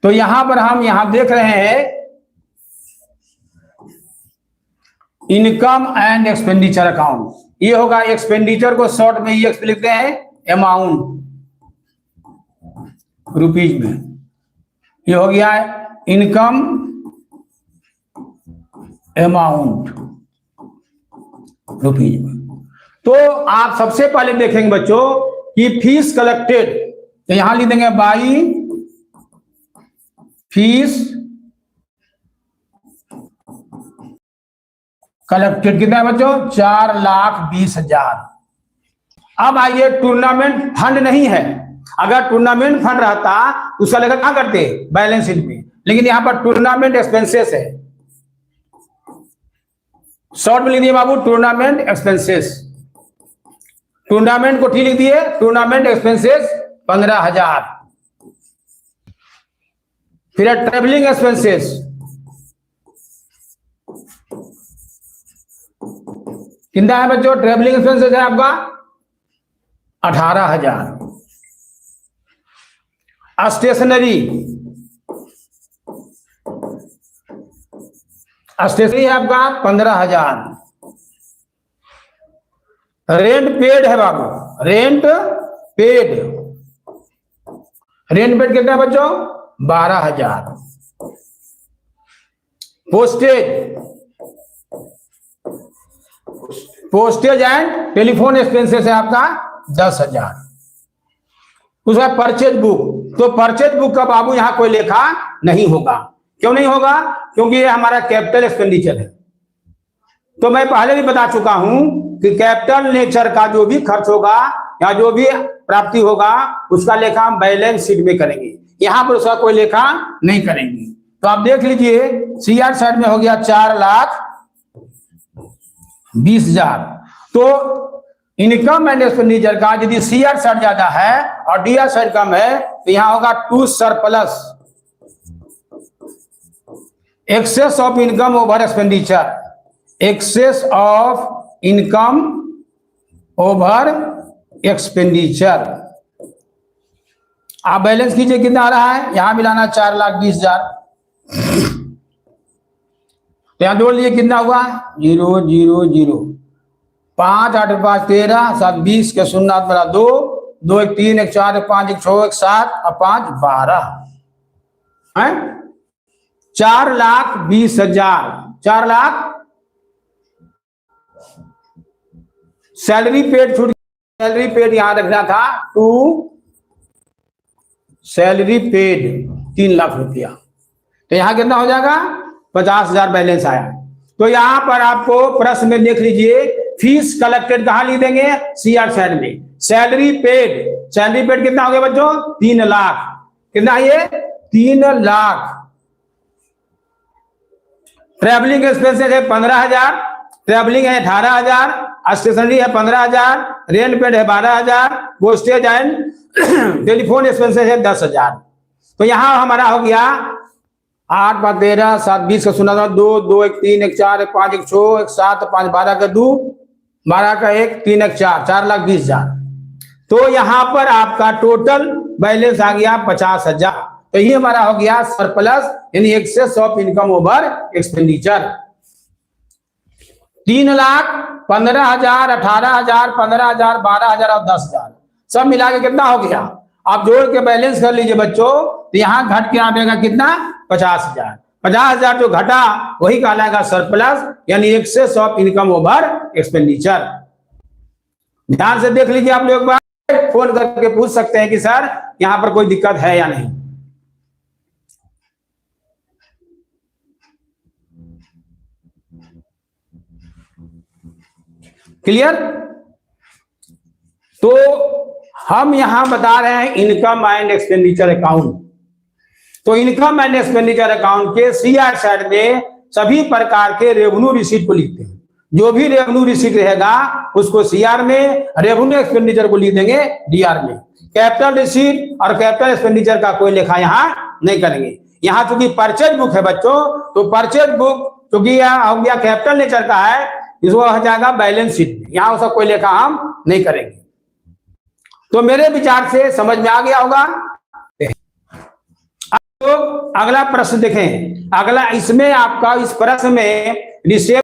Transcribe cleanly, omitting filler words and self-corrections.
तो यहां पर हम यहां देख रहे हैं इनकम एंड एक्सपेंडिचर अकाउंट। ये होगा एक्सपेंडिचर को शॉर्ट में ये लिखते हैं अमाउंट रुपीज में। ये हो गया इनकम अमाउंट रुपीज में। तो आप सबसे पहले देखेंगे बच्चों कि फीस कलेक्टेड, तो यहां लिख देंगे बाई फीस कलेक्टेड कितना है बच्चों? 4,20,000। अब आइए टूर्नामेंट फंड नहीं है। अगर टूर्नामेंट फंड रहता तो उसका लेकर क्या करते? बैलेंस शीट में। लेकिन यहां पर टूर्नामेंट एक्सपेंसेस है, शॉर्ट में लिख दिए बाबू टूर्नामेंट एक्सपेंसेस। टूर्नामेंट को ठीक लिख दिए, टूर्नामेंट एक्सपेंसेस 15,000। फिर ट्रेवलिंग एक्सपेंसेस कितना है बच्चों? ट्रेवलिंग एक्सपेंसेस है आपका 18,000। स्टेशनरी है आपका 15,000। रेंट पेड है बाबू, रेंट पेड कितना है बच्चों? 12,000। पोस्टेज एंड टेलीफोन एक्सपेंसेस है आपका 10,000। उसका परचेज बुक, तो परचेज बुक का बाबू यहां कोई लेखा नहीं होगा। क्यों नहीं होगा? क्योंकि ये हमारा कैपिटल एक्सपेंडिचर है। तो मैं पहले भी बता चुका हूं कि कैपिटल नेचर का जो भी खर्च होगा या जो भी प्राप्ति होगा उसका लेखा हम बैलेंस शीट में करेंगे, यहां पर उसका कोई लेखा नहीं करेंगे। तो आप देख लीजिए सीआर साइड में हो गया 4,20,000। तो इनकम एंड एक्सपेंडिचर का यदि सीआर साइड ज्यादा है और डीआर साइड कम है तो यहां होगा to surplus, excess of income over expenditure, excess of income over expenditure. आप बैलेंस कीजिए कितना आ रहा है, यहां मिलाना 4,20,000। तो यहां जोड़ लिए कितना हुआ? 0 0 0। 5 8 5 13 7 20 के 0 8 बड़ा 2 2 1 3 1 4 1 5 1 6 1 7 और 5 12 है 4,20,000। 4 लाख सैलरी पेड छूट, सैलरी पेड यहां रखना था टू सैलरी पेड 3 लाख रुपया। तो यहां कितना हो जाएगा? 50,000 बैलेंस आया। तो यहां पर आपको प्रश्न में देख लीजिए फीस कलेक्टेड कहां लिख देंगे? सीआर साइड में। सैलरी पेड कितना हो गया बच्चों? 3 लाख। कितना ये? 3 लाख। ट्रैवलिंग एक्सपेंसेस है 15,000, ट्रैवलिंग है 18,000, स्टेशनरी है 15,000, रेंट पेड है 12,000, पोस्टेज एंड टेलीफोन एक्सपेंसेस है 10,000। तो यहां हमारा हो गया 8 5 13 7 20 का 0 2 2 1 3 1 4 1 5 1 6 1 7 5 12 का 2 12 का 1 3 1 4 4,20,000। तो यहां पर आपका टोटल बैलेंस आ गया 50,000। तो ये हमारा हो गया सरप्लस यानी excess of income over expenditure. 3 lakh 15,000 18,000 15,000 12,000 और 10,000 सब मिला के कितना हो गया? आप जोड़ के बैलेंस कर लीजिए बच्चों। तो यहां घट के आएगा कितना? 50,000। 50,000 जो घटा वही कहलाएगा सरप्लस यानी excess of income over expenditure. ध्यान से देख लीजिए। आप लोग फोन करके पूछ सकते हैं कि सर यहां पर कोई दिक्कत है या नहीं। क्लियर? तो हम यहां बता रहे हैं इनकम एंड एक्सपेंडिचर अकाउंट। तो इनकम एंड एक्सपेंडिचर अकाउंट के सीआर साइड में सभी प्रकार के रेवेन्यू रिसीट को लिखते हैं। जो भी रेवेन्यू रिसीट रहेगा उसको सीआर में, रेवेन्यू एक्सपेंडिचर को लिख देंगे डीआर में। कैपिटल रिसीट और कैपिटल एक्सपेंडिचर का कोई लेखा यहां नहीं करेंगे। यहां चूंकि परचेज बुक है बच्चों, तो परचेज बुक चूंकि हो गया कैपिटल नेचर का है, इसको हो जाएगा बैलेंस शीट में। यहां उसका कोई लेखा हम नहीं करेंगे। तो मेरे विचार से समझ में आ गया होगा। तो अगला प्रश्न देखें। अगला इसमें आपका इस प्रश्न में रिसेप्ट